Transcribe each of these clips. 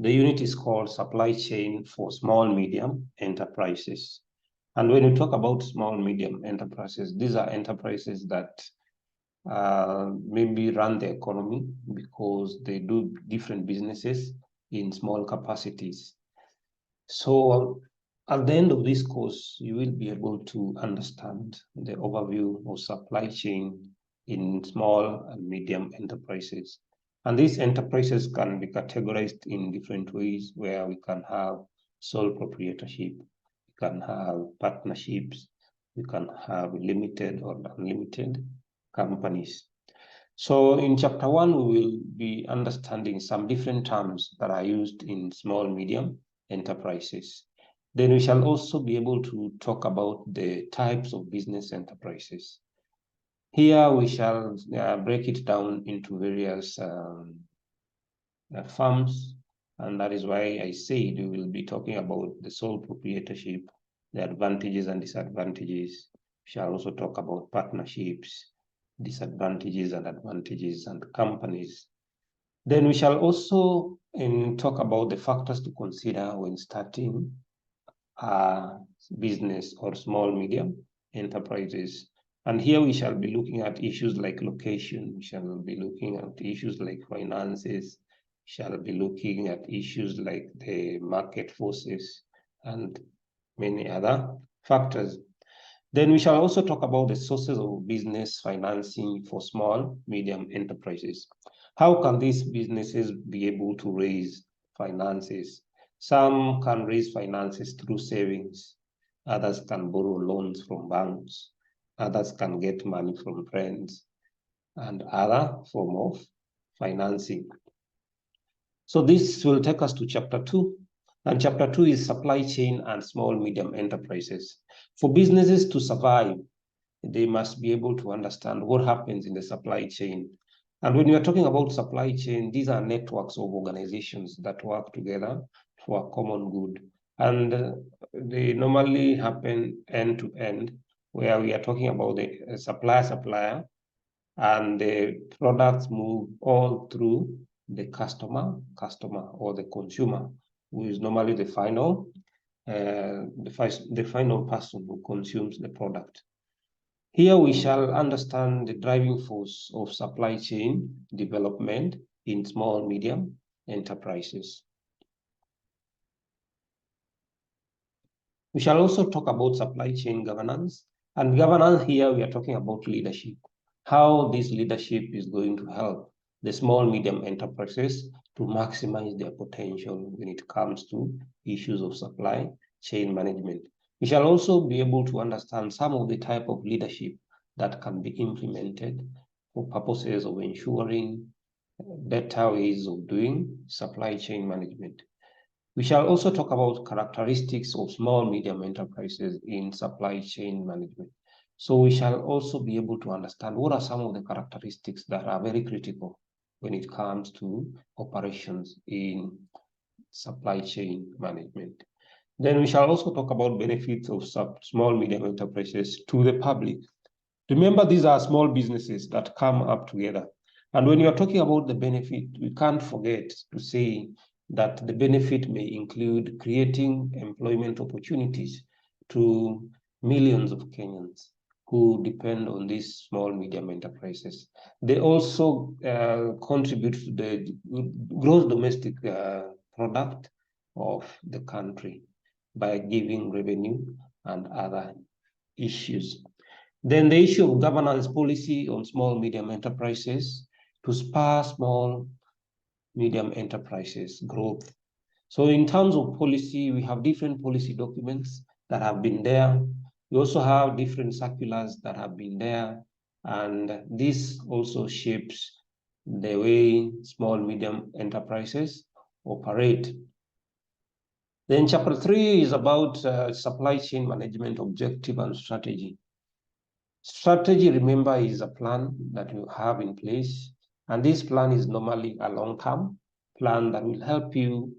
The unit is called Supply Chain for Small Medium Enterprises. And when you talk about small medium enterprises, these are enterprises that maybe run the economy because they do different businesses in small capacities. So at the end of this course, you will be able to understand the overview of supply chain in small and medium enterprises. And these enterprises can be categorized in different ways, where we can have sole proprietorship, we can have partnerships, we can have limited or unlimited companies. So in chapter 1, we will be understanding some different terms that are used in small, medium enterprises. Then we shall also be able to talk about the types of business enterprises. Here we shall break it down into various firms, and that is why I said we will be talking about the sole proprietorship, the advantages and disadvantages. We shall also talk about partnerships, disadvantages and advantages, and companies. Then we shall also talk about the factors to consider when starting a business or small medium enterprises. And here we shall be looking at issues like location, we shall be looking at issues like finances, we shall be looking at issues like the market forces and many other factors. Then we shall also talk about the sources of business financing for small, medium enterprises. How can these businesses be able to raise finances? Some can raise finances through savings. Others can borrow loans from banks. Others can get money from friends and other form of financing. So this will take us to chapter 2. And chapter 2 is supply chain and small, medium enterprises. For businesses to survive, they must be able to understand what happens in the supply chain. And when we are talking about supply chain, these are networks of organizations that work together for a common good. And they normally happen end to end, where we are talking about the supplier, and the products move all through the customer, or the consumer, who is normally the final person who consumes the product. Here we shall understand the driving force of supply chain development in small, medium enterprises. We shall also talk about supply chain governance. And governance here, we are talking about leadership, how this leadership is going to help the small, medium enterprises to maximize their potential when it comes to issues of supply chain management. We shall also be able to understand some of the type of leadership that can be implemented for purposes of ensuring better ways of doing supply chain management. We shall also talk about characteristics of small, medium enterprises in supply chain management. So we shall also be able to understand what are some of the characteristics that are very critical when it comes to operations in supply chain management. Then we shall also talk about benefits of small, medium enterprises to the public. Remember, these are small businesses that come up together. And when you're talking about the benefit, we can't forget to say that the benefit may include creating employment opportunities to millions of Kenyans who depend on these small, medium enterprises. They also contribute to the gross domestic product of the country by giving revenue and other issues. Then the issue of governance policy on small, medium enterprises to spur small, medium enterprises growth. So in terms of policy, we have different policy documents that have been there. We also have different circulars that have been there. And this also shapes the way small, medium enterprises operate. Then chapter 3 is about supply chain management objective and strategy. Strategy, remember, is a plan that you have in place. And this plan is normally a long-term plan that will help you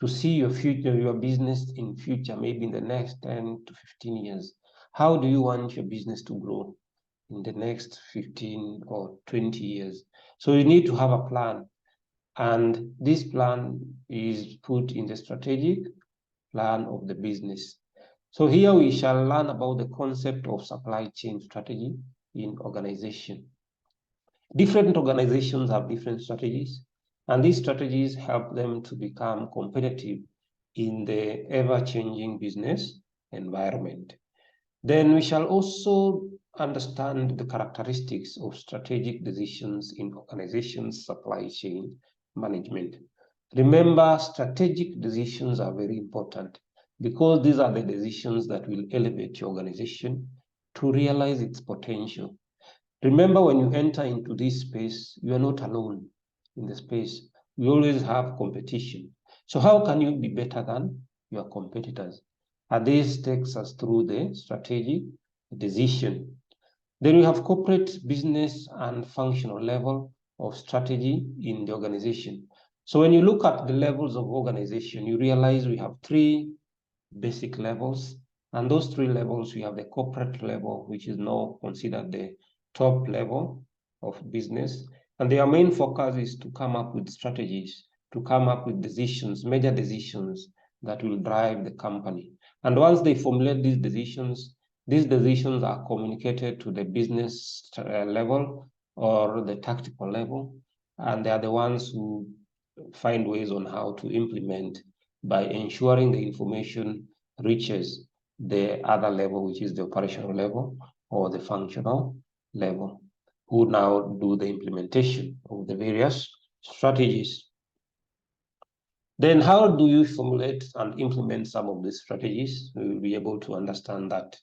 to see your future, your business in future, maybe in the next 10 to 15 years. How do you want your business to grow in the next 15 or 20 years? So you need to have a plan. And this plan is put in the strategic plan of the business. So here we shall learn about the concept of supply chain strategy in organization. Different organizations have different strategies, and these strategies help them to become competitive in the ever-changing business environment. Then we shall also understand the characteristics of strategic decisions in organizations' supply chain management. Remember, strategic decisions are very important because these are the decisions that will elevate your organization to realize its potential. Remember, when you enter into this space, you are not alone in the space. You always have competition. So how can you be better than your competitors? And this takes us through the strategic decision. Then we have corporate, business, and functional level of strategy in the organization. So when you look at the levels of organization, you realize we have three basic levels. And those three levels, we have the corporate level, which is now considered the top level of business. And their main focus is to come up with strategies, to come up with decisions, major decisions that will drive the company. And once they formulate these decisions are communicated to the business level or the tactical level. And they are the ones who find ways on how to implement by ensuring the information reaches the other level, which is the operational level or the functional level, who now do the implementation of the various strategies. Then how do you formulate and implement some of these strategies? We will be able to understand that.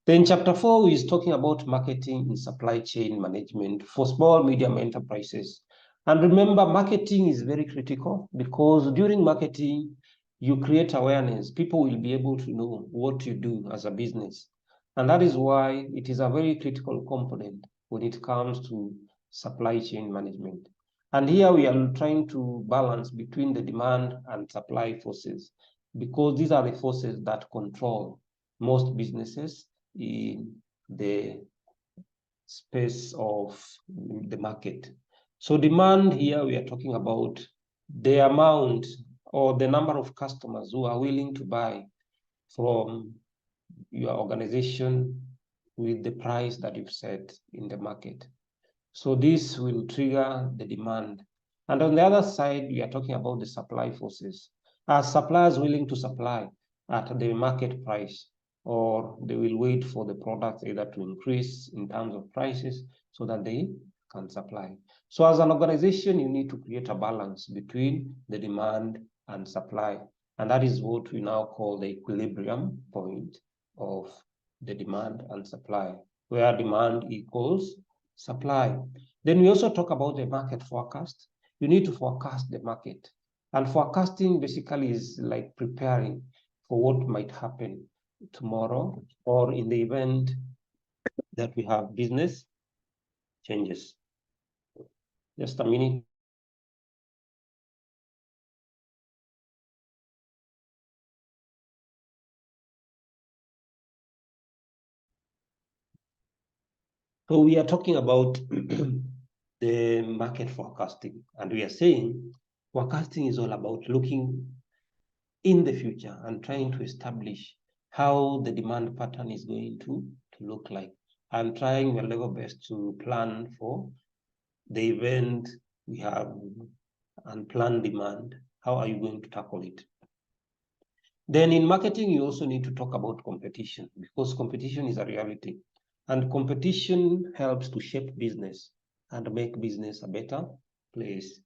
Then chapter 4 is talking about marketing and supply chain management for small, medium enterprises. And remember, marketing is very critical because during marketing, you create awareness. People will be able to know what you do as a business. And that is why it is a very critical component when it comes to supply chain management. And here we are trying to balance between the demand and supply forces because these are the forces that control most businesses in the space of the market. So demand here, we are talking about the amount or the number of customers who are willing to buy from your organization with the price that you've set in the market. So this will trigger the demand. And on the other side, we are talking about the supply forces. Are suppliers willing to supply at the market price, or they will wait for the products either to increase in terms of prices so that they can supply? So as an organization, you need to create a balance between the demand and supply. And that is what we now call the equilibrium point of the demand and supply, where demand equals supply. Then we also talk about the market forecast. You need to forecast the market. And forecasting basically is like preparing for what might happen tomorrow or in the event that we have business changes. Just a minute. So we are talking about the market forecasting, and we are saying forecasting is all about looking in the future and trying to establish how the demand pattern is going to look like. I'm trying my level best to plan for the event we have unplanned demand. How are you going to tackle it? Then in marketing, you also need to talk about competition because competition is a reality. And competition helps to shape business and make business a better place.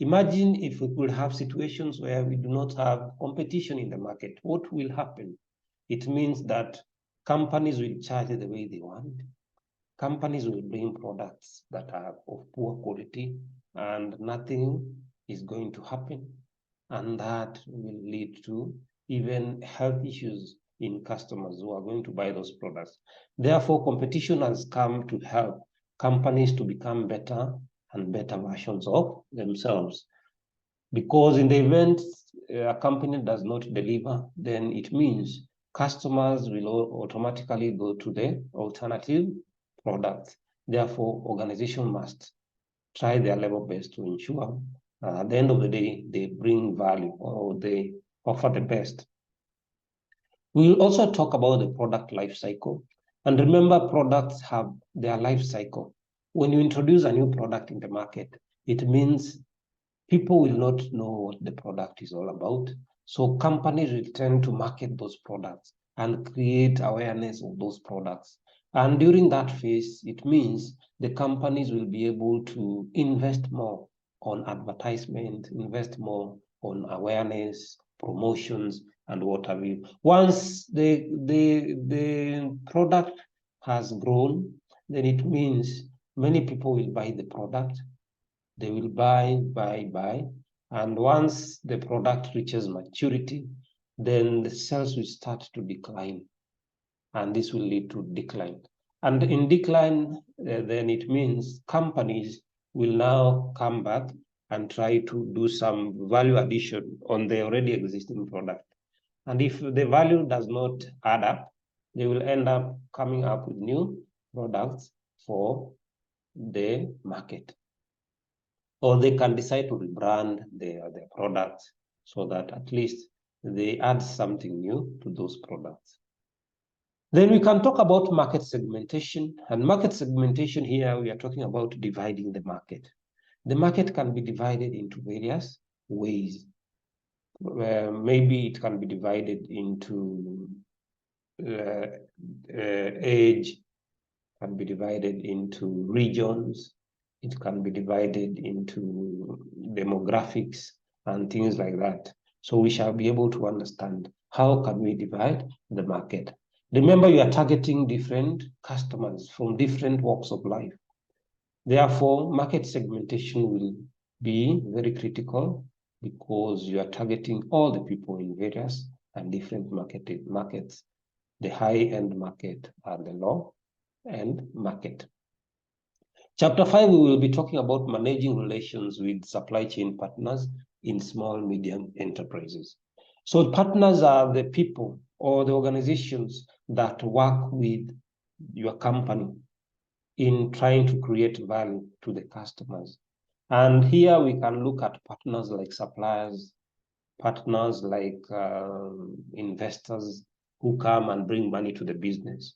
Imagine if we could have situations where we do not have competition in the market. What will happen? It means that companies will charge the way they want. Companies will bring products that are of poor quality and nothing is going to happen. And that will lead to even health issues in customers who are going to buy those products. Therefore, competition has come to help companies to become better and better versions of themselves. Because in the event a company does not deliver, then it means customers will automatically go to the alternative products. Therefore, organization must try their level best to ensure At the end of the day, they bring value or they offer the best. We'll also talk about the product life cycle. And remember, products have their life cycle. When you introduce a new product in the market, it means people will not know what the product is all about. So companies will tend to market those products and create awareness of those products. And during that phase, it means the companies will be able to invest more on advertisement, invest more on awareness, promotions, and what have you. Once the product has grown, then it means many people will buy the product. They will buy. And once the product reaches maturity, then the sales will start to decline. And this will lead to decline. And in decline, then it means companies will now come back and try to do some value addition on the already existing product. And if the value does not add up, they will end up coming up with new products for the market. Or they can decide to rebrand their products so that at least they add something new to those products. Then we can talk about market segmentation. And market segmentation here, we are talking about dividing the market. The market can be divided into various ways. Maybe it can be divided into age, can be divided into regions, it can be divided into demographics and things like that. So we shall be able to understand how can we divide the market. Remember, you are targeting different customers from different walks of life. Therefore, market segmentation will be very critical because you are targeting all the people in various and different markets, the high-end market and the low-end market. Chapter 5, we will be talking about managing relations with supply chain partners in small, medium enterprises. So partners are the people or the organizations that work with your company in trying to create value to the customers. And here we can look at partners like suppliers, partners like investors who come and bring money to the business.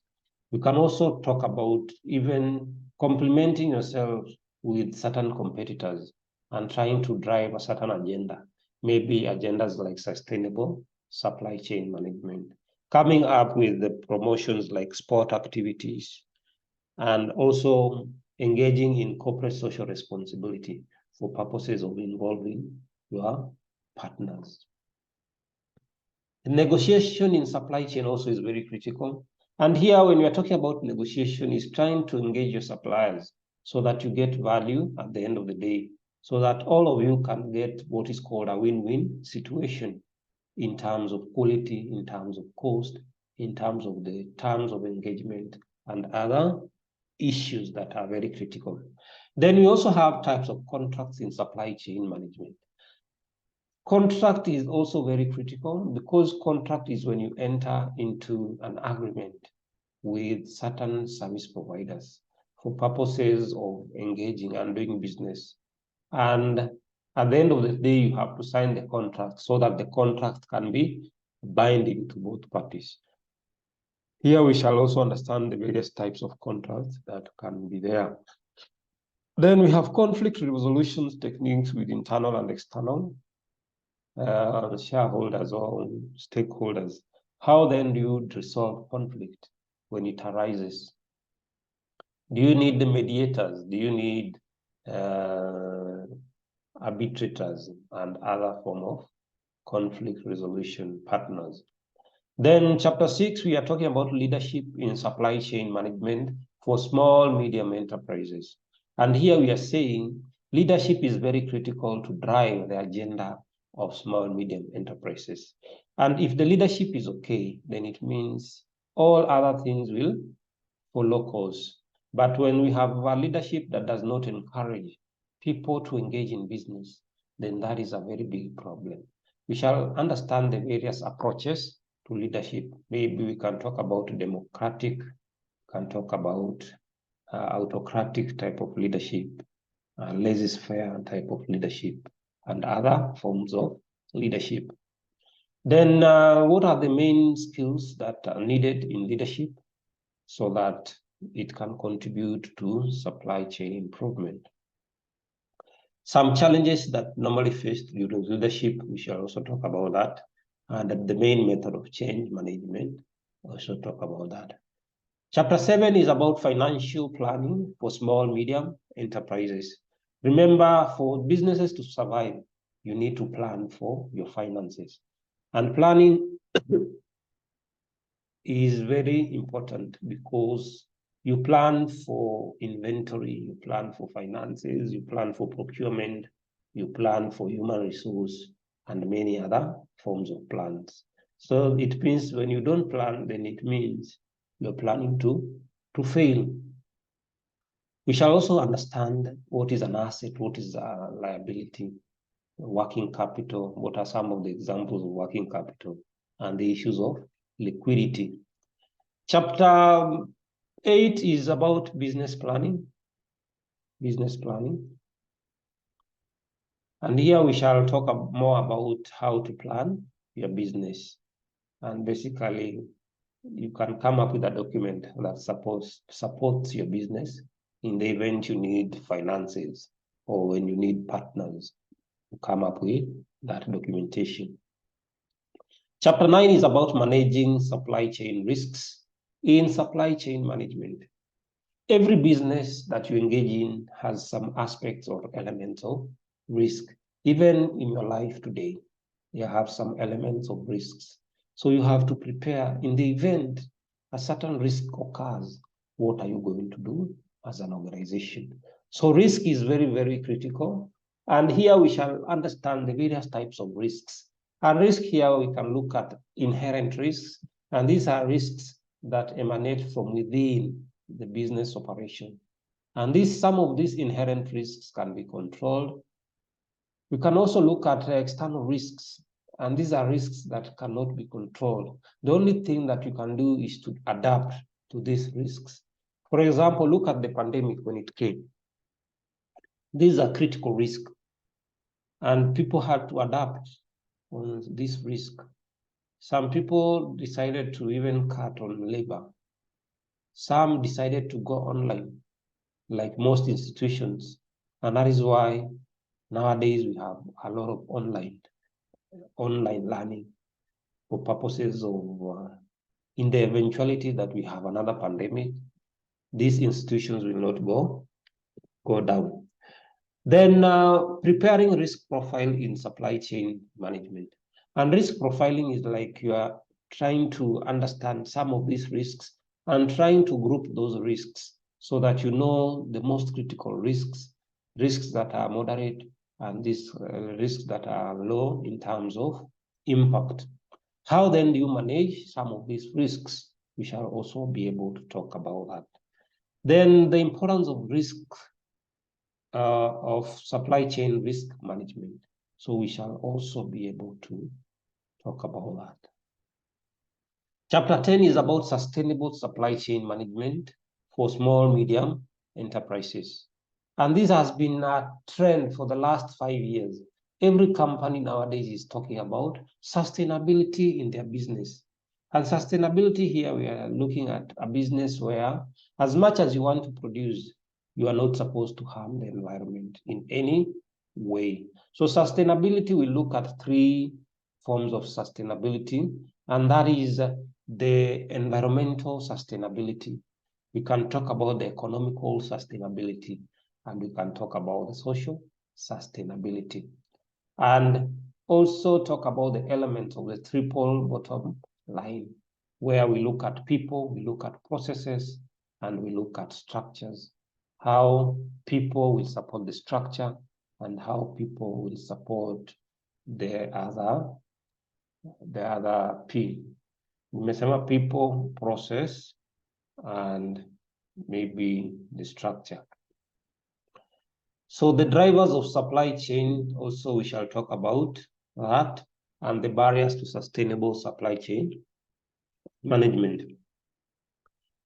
We can also talk about even complementing yourself with certain competitors and trying to drive a certain agenda, maybe agendas like sustainable supply chain management, coming up with the promotions like sport activities, and also engaging in corporate social responsibility for purposes of involving your partners. Negotiation in supply chain also is very critical. And here, when we are talking about negotiation, is trying to engage your suppliers so that you get value at the end of the day, so that all of you can get what is called a win-win situation in terms of quality, in terms of cost, in terms of the terms of engagement, and other issues that are very critical. Then we also have types of contracts in supply chain management. Contract is also very critical because contract is when you enter into an agreement with certain service providers for purposes of engaging and doing business. And at the end of the day, you have to sign the contract so that the contract can be binding to both parties. Here we shall also understand the various types of contracts that can be there. Then we have conflict resolution techniques with internal and external shareholders or stakeholders. How then do you resolve conflict when it arises? Do you need the mediators? Do you need arbitrators and other form of conflict resolution partners? Then chapter 6, we are talking about leadership in supply chain management for small, medium enterprises. And here we are saying leadership is very critical to drive the agenda of small, medium enterprises. And if the leadership is okay, then it means all other things will follow course. But when we have a leadership that does not encourage people to engage in business, then that is a very big problem. We shall understand the various approaches to leadership. Maybe we can talk about democratic, can talk about autocratic type of leadership, laissez-faire type of leadership, and other forms of leadership. Then what are the main skills that are needed in leadership so that it can contribute to supply chain improvement? Some challenges that normally faced during leadership, we shall also talk about that. And the main method of change management, also talk about that. Chapter 7 is about financial planning for small, medium enterprises. Remember, for businesses to survive, you need to plan for your finances. And planning is very important because you plan for inventory, you plan for finances, you plan for procurement, you plan for human resource, and many other forms of plans. So it means when you don't plan, then it means you're planning to fail. We shall also understand what is an asset, what is a liability, working capital, what are some of the examples of working capital, and the issues of liquidity. Chapter 8 is about business planning. And here we shall talk more about how to plan your business. And basically, you can come up with a document that supports your business in the event you need finances or when you need partners to come up with that documentation. Chapter 9 is about managing supply chain risks in supply chain management. Every business that you engage in has some aspects or elements of risk. Even in your life today, you have some elements of risks. So you have to prepare in the event a certain risk occurs. What are you going to do as an organization? So risk is very, very critical. And here we shall understand the various types of risks. And risk here, we can look at inherent risks. And these are risks that emanate from within the business operation. And some of these inherent risks can be controlled. We can also look at external risks, and these are risks that cannot be controlled. The only thing that you can do is to adapt to these risks. For example, look at the pandemic when it came. These are critical risks, and people had to adapt on this risk. Some people decided to even cut on labor. Some decided to go online, like most institutions. And that is why nowadays we have a lot of online learning for purposes of, in the eventuality that we have another pandemic, these institutions will not go down. Then preparing risk profile in supply chain management. And risk profiling is like you are trying to understand some of these risks and trying to group those risks so that you know the most critical risks that are moderate, and these risks that are low in terms of impact. How then do you manage some of these risks? We shall also be able to talk about that. Then the importance of risk of supply chain risk management. So we shall also be able to talk about that. Chapter 10 is about sustainable supply chain management for small, medium enterprises. And this has been a trend for the last 5 years. Every company nowadays is talking about sustainability in their business. And sustainability here, we are looking at a business where as much as you want to produce, you are not supposed to harm the environment in any way. So sustainability, we look at 3 forms of sustainability, and that is the environmental sustainability. We can talk about the economical sustainability, and we can talk about the social sustainability. And also talk about the elements of the triple bottom line, where we look at people, we look at processes, and we look at structures. How people will support the structure and how people will support the other P. Nimesema people, process, and maybe the structure. So the drivers of supply chain, also we shall talk about that, and the barriers to sustainable supply chain management.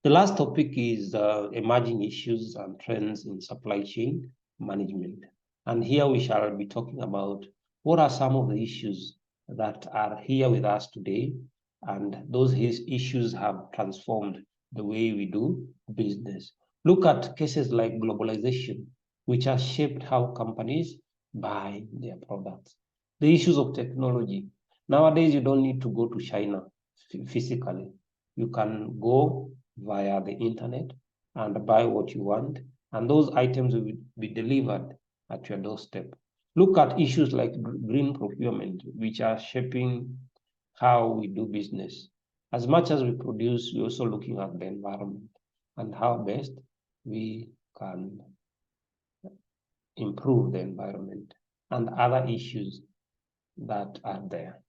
The last topic is emerging issues and trends in supply chain management. And here we shall be talking about What are some of the issues that are here with us today? And those issues have transformed the way we do business. Look at cases like globalization, which has shaped how companies buy their products. The issues of technology. Nowadays, you don't need to go to China physically. You can go via the internet and buy what you want, and those items will be delivered at your doorstep. Look at issues like green procurement, which are shaping how we do business. As much as we produce, we're also looking at the environment and how best we can improve the environment and other issues that are there.